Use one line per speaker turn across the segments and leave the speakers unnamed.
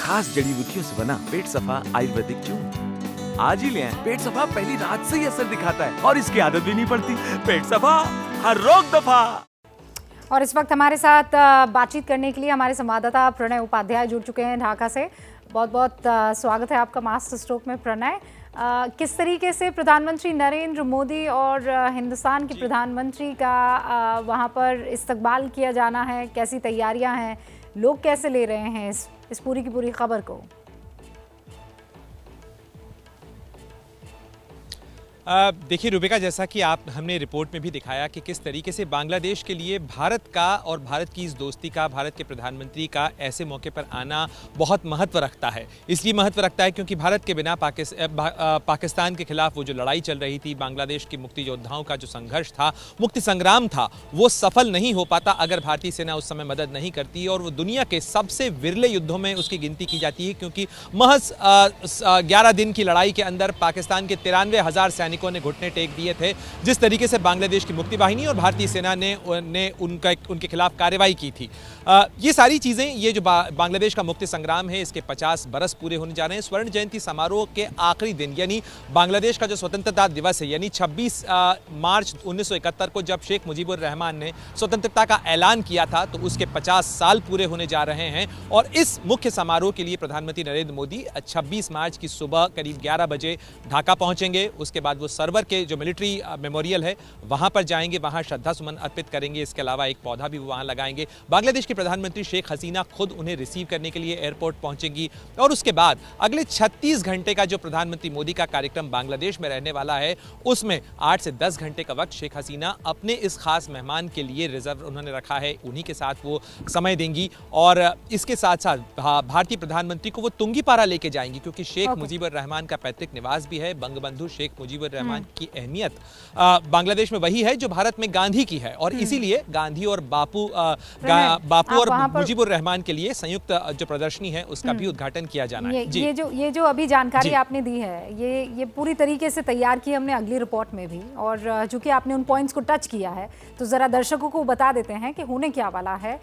खास जड़ी बूटियों से बना पेट सफा आयुर्वेदिक चूर्ण। आज ही ले आएं। पेट सफा पहली रात से ही असर दिखाता है और इसकी आदत भी नहीं पड़ती। पेट सफा, हर रोग दफा।
और इस वक्त हमारे साथ बातचीत करने के लिए हमारे संवाददाता प्रणय उपाध्याय जुड़ चुके हैं ढाका से। बहुत बहुत स्वागत है आपका मास्टर स्ट्रोक में प्रणय। किस तरीके से प्रधानमंत्री नरेंद्र मोदी और हिंदुस्तान के प्रधानमंत्री का वहां पर इस्तकबाल किया जाना है, कैसी तैयारियां हैं, लोग कैसे ले रहे हैं इस पूरी की पूरी खबर को?
देखिए रुबिका, जैसा कि हमने रिपोर्ट में भी दिखाया कि किस तरीके से बांग्लादेश के लिए भारत का और भारत की इस दोस्ती का, भारत के प्रधानमंत्री का ऐसे मौके पर आना बहुत महत्व रखता है। इसलिए महत्व रखता है क्योंकि भारत के बिना पाकिस्तान के खिलाफ वो जो लड़ाई चल रही थी, बांग्लादेश के मुक्ति योद्धाओं का जो संघर्ष था, मुक्ति संग्राम था, वो सफल नहीं हो पाता अगर भारतीय सेना उस समय मदद नहीं करती। और वो दुनिया के सबसे विरले युद्धों में उसकी गिनती की जाती है क्योंकि महज 11 दिन की लड़ाई के अंदर पाकिस्तान के 93,000 सैनिकों ने घुटने टेक दिए थे। जिस तरीके से बांग्लादेश की मुक्ति वाहिनी और भारतीय सेना ने उनके खिलाफ कार्रवाई की थी। ये सारी चीज़ें, ये जो बांग्लादेश का मुक्ति संग्राम है, इसके 50 बरस पूरे होने जा रहे हैं। स्वर्ण जयंती समारोह के आखिरी दिन यानी बांग्लादेश का जो स्वतंत्रता दिवस है, यानी 26 मार्च 1971 को जब शेख मुजीबुर रहमान ने स्वतंत्रता का ऐलान किया था, तो उसके 50 साल पूरे होने जा रहे हैं। और इस मुख्य समारोह के लिए प्रधानमंत्री नरेंद्र मोदी 26 मार्च की सुबह करीब 11 बजे ढाका पहुंचेंगे। उसके बाद वो सरवर के जो मिलिट्री मेमोरियल है वहां पर जाएंगे, वहां श्रद्धा सुमन अर्पित करेंगे। इसके अलावा एक पौधा भी वहां लगाएंगे। बांग्लादेश की प्रधानमंत्री शेख हसीना खुद उन्हें रिसीव करने के लिए एयरपोर्ट पहुंचेंगी। और उसके बाद अगले 36 घंटे का जो प्रधानमंत्री मोदी का कार्यक्रम बांग्लादेश में रहने वाला है, उसमें 8 से 10 घंटे का वक्त शेख हसीना अपने इस खास मेहमान के लिए रिजर्व उन्होंने रखा है, उन्हीं के साथ वो समय देंगी। और इसके साथ साथ भारतीय प्रधानमंत्री को वो तुंगीपारा लेके जाएंगी क्योंकि शेख मुजीबुर रहमान का पैतृक निवास भी है। बंगबंधु शेख मुजीबुर रहमान की अहमियत बांग्लादेश में वही है जो भारत में गांधी की है। और इसीलिए गांधी और बापू और मुजीबुर रहमान के लिए संयुक्त जो प्रदर्शनी है उसका भी उद्घाटन किया जाना है।
ये जो अभी जानकारी आपने दी है, ये पूरी तरीके से तैयार की हमने अगली रिपोर्ट में भी। और चूंकि आपने उन पॉइंट्स को टच किया है तो जरा दर्शकों को बता देते हैं कि होने क्या वाला है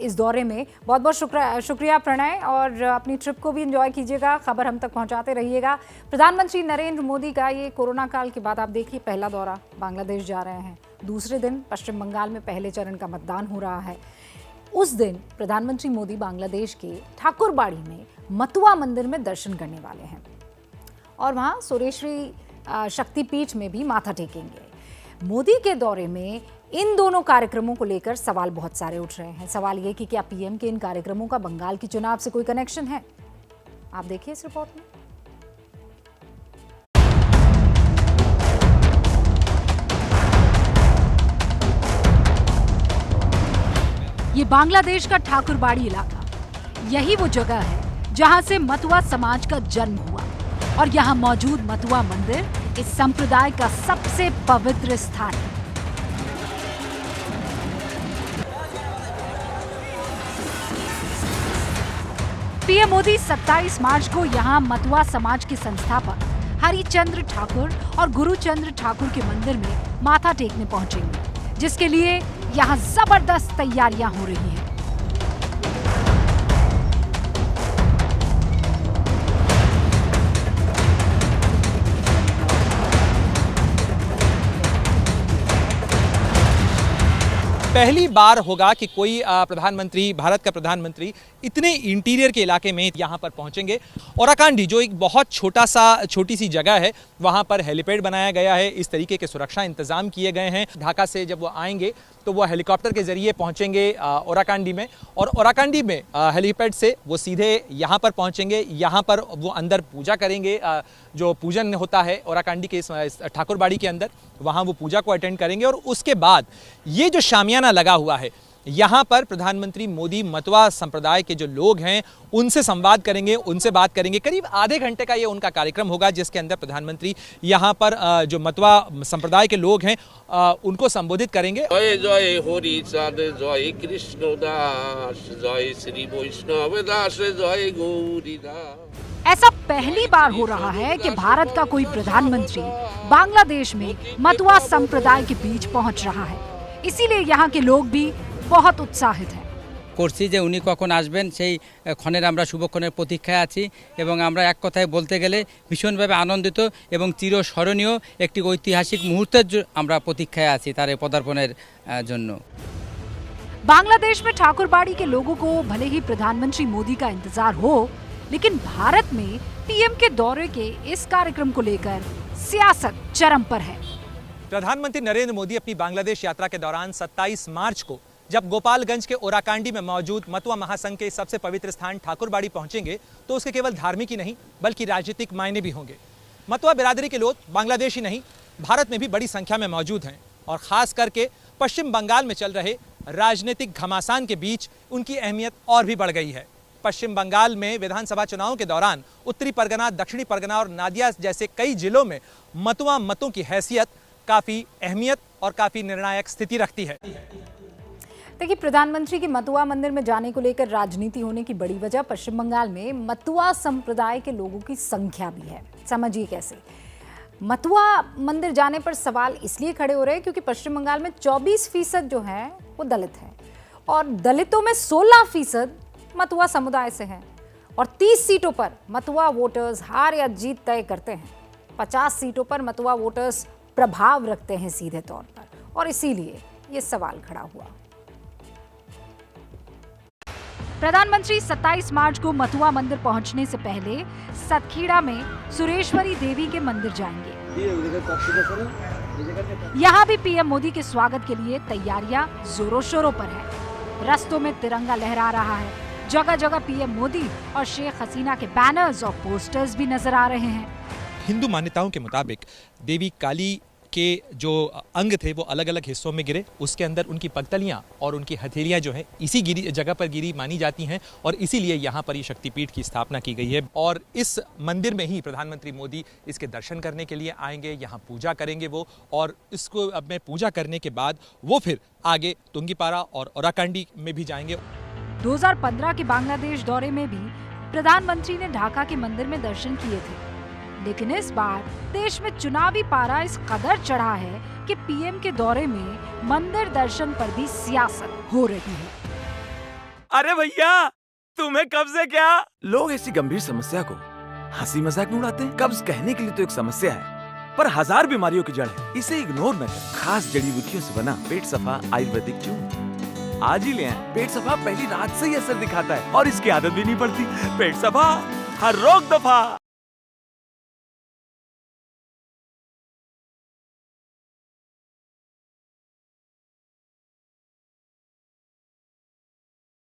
इस दौरे में। बहुत बहुत शुक्रिया प्रणय, और अपनी ट्रिप को भी एंजॉय कीजिएगा, खबर हम तक पहुंचाते रहिएगा। प्रधानमंत्री नरेंद्र मोदी का ये कोरोना काल के बाद आप देखिए पहला दौरा बांग्लादेश जा रहे हैं। दूसरे दिन पश्चिम बंगाल में पहले चरण का मतदान हो रहा है। उस दिन प्रधानमंत्री मोदी बांग्लादेश के ठाकुरबाड़ी में मतुआ मंदिर में दर्शन करने वाले हैं और वहां सोरेश्वरी शक्तिपीठ में भी माथा टेकेंगे। मोदी के दौरे में इन दोनों कार्यक्रमों को लेकर सवाल बहुत सारे उठ रहे हैं। सवाल ये कि क्या पीएम के इन कार्यक्रमों का बंगाल के चुनाव से कोई कनेक्शन है? आप देखिए इस रिपोर्ट में।
ये बांग्लादेश का ठाकुरबाड़ी इलाका, यही वो जगह है जहां से मतुआ समाज का जन्म हुआ। और यहां मौजूद मतुआ मंदिर इस संप्रदाय का सबसे पवित्र स्थान है। पीएम मोदी 27 मार्च को यहां मतुआ समाज के संस्थापक हरिचंद्र ठाकुर और गुरुचंद्र ठाकुर के मंदिर में माथा टेकने पहुंचेंगे, जिसके लिए यहाँ जबरदस्त तैयारियां हो रही हैं।
पहली बार होगा कि कोई प्रधानमंत्री, भारत का प्रधानमंत्री इतने इंटीरियर के इलाके में यहाँ पर पहुँचेंगे। ओराकांडी जो एक बहुत छोटी सी जगह है, वहाँ पर हेलीपैड बनाया गया है। इस तरीके के सुरक्षा इंतजाम किए गए हैं। ढाका से जब वो आएंगे तो वो हेलीकॉप्टर के जरिए पहुँचेंगे ओराकांडी में, और ओराकांडी में हेलीपैड से वो सीधे यहाँ पर पहुँचेंगे। यहाँ पर वो अंदर पूजा करेंगे, जो पूजन होता है ओराकांडी के इस ठाकुरबाड़ी के अंदर, वहाँ वो पूजा को अटेंड करेंगे। और उसके बाद ये जो शामियाना लगा हुआ है, यहाँ पर प्रधानमंत्री मोदी मतुआ संप्रदाय के जो लोग हैं उनसे संवाद करेंगे, उनसे बात करेंगे। करीब आधे घंटे का ये उनका कार्यक्रम होगा जिसके अंदर प्रधानमंत्री यहाँ पर जो मतुआ संप्रदाय के लोग हैं उनको संबोधित करेंगे।
जय जय हरि चाँद, जय कृष्ण दास, जय श्री वैष्णव दास, जय गौरी दास।
ऐसा पहली बार हो रहा है कि भारत का कोई प्रधानमंत्री बांग्लादेश में मतुआ संप्रदाय के बीच पहुंच रहा है। इसीलिए यहाँ के लोग भी बहुत उत्साहित हैं।
করছি যে উনি কখন আসবেন, সেই ক্ষণের আমরা শুভক্ষণের প্রতীক্ষায় আছি এবং আমরা এক কথায় বলতে গেলে ভীষণভাবে আনন্দিত এবং চিরস্মরণীয় একটি ঐতিহাসিক মুহূর্তের আমরা প্রতীক্ষায় আছি তার এই পদার্পণের জন্য।
बांग्लादेश में ठाकुरबाड़ी के लोगों को भले ही प्रधानमंत्री मोदी का इंतजार हो, लेकिन भारत में पीएम के दौरे के इस कार्यक्रम को लेकर सियासत चरम पर है।
प्रधानमंत्री नरेंद्र मोदी अपनी बांग्लादेश यात्रा के दौरान 27 मार्च को जब गोपालगंज के ओराकांडी में मौजूद मतुआ महासंघ के सबसे पवित्र स्थान ठाकुरबाड़ी पहुंचेंगे तो उसके केवल धार्मिक ही नहीं बल्कि राजनीतिक मायने भी होंगे। मतुआ बिरादरी के लोग बांग्लादेश ही नहीं भारत में भी बड़ी संख्या में मौजूद हैं और खास करके पश्चिम बंगाल में चल रहे राजनीतिक घमासान के बीच उनकी अहमियत और भी बढ़ गई है। पश्चिम बंगाल में विधानसभा चुनावों के दौरान उत्तरी परगना, दक्षिणी परगना और नादिया जैसे कई जिलों में मतुआ मतों की हैसियत काफ़ी अहमियत और काफ़ी निर्णायक स्थिति रखती है।
देखिए, प्रधानमंत्री के मतुआ मंदिर में जाने को लेकर राजनीति होने की बड़ी वजह पश्चिम बंगाल में मतुआ संप्रदाय के लोगों की संख्या भी है। समझिए कैसे। मतुआ मंदिर जाने पर सवाल इसलिए खड़े हो रहे हैं क्योंकि पश्चिम बंगाल में 24% जो है वो दलित हैं और दलितों में 16% मतुआ समुदाय से हैं और 30 सीटों पर मतुआ वोटर्स हार या जीत तय करते हैं। 50 सीटों पर मतुआ वोटर्स प्रभाव रखते हैं सीधे तौर पर और इसीलिए ये सवाल खड़ा हुआ।
प्रधानमंत्री 27 मार्च को मथुआ मंदिर पहुंचने से पहले सतखीड़ा में सुरेश्वरी देवी के मंदिर जाएंगे। यहाँ भी पीएम मोदी के स्वागत के लिए तैयारियां जोरों शोरों पर है। रस्तों में तिरंगा लहरा रहा है, जगह जगह पीएम मोदी और शेख हसीना के बैनर्स और पोस्टर्स भी नजर आ रहे हैं।
हिंदू मान्यताओं के मुताबिक देवी काली के जो अंग थे वो अलग अलग हिस्सों में गिरे, उसके अंदर उनकी पगतलियाँ और उनकी हथेलियाँ जो हैं इसी जगह पर गिरी मानी जाती हैं और इसीलिए यहाँ पर ये शक्तिपीठ की स्थापना की गई है और इस मंदिर में ही प्रधानमंत्री मोदी इसके दर्शन करने के लिए आएंगे, यहाँ पूजा करेंगे वो और इसको अब में पूजा करने के बाद वो फिर आगे तुंगीपारा और ओराकांडी में भी जाएंगे।
2015 के बांग्लादेश दौरे में भी प्रधानमंत्री ने ढाका के मंदिर में दर्शन किए थे, लेकिन इस बार देश में चुनावी पारा इस कदर चढ़ा है कि पीएम के दौरे में मंदिर दर्शन पर भी सियासत हो रही है।
अरे भैया, तुम्हें कब्ज है क्या? लोग ऐसी गंभीर समस्या को हंसी मजाक में उड़ाते हैं। कब्ज कहने के लिए तो एक समस्या है, पर 1000 बीमारियों की जड़ है। इसे इग्नोर न करें। खास जड़ी बूटियों से बना पेट सफा आयुर्वेदिक च्यून आज ही ले आएं। पेट सफा पहली रात से ही असर दिखाता है और इसकी आदत भी नहीं पड़ती। पेट सफा हर रोग दफा।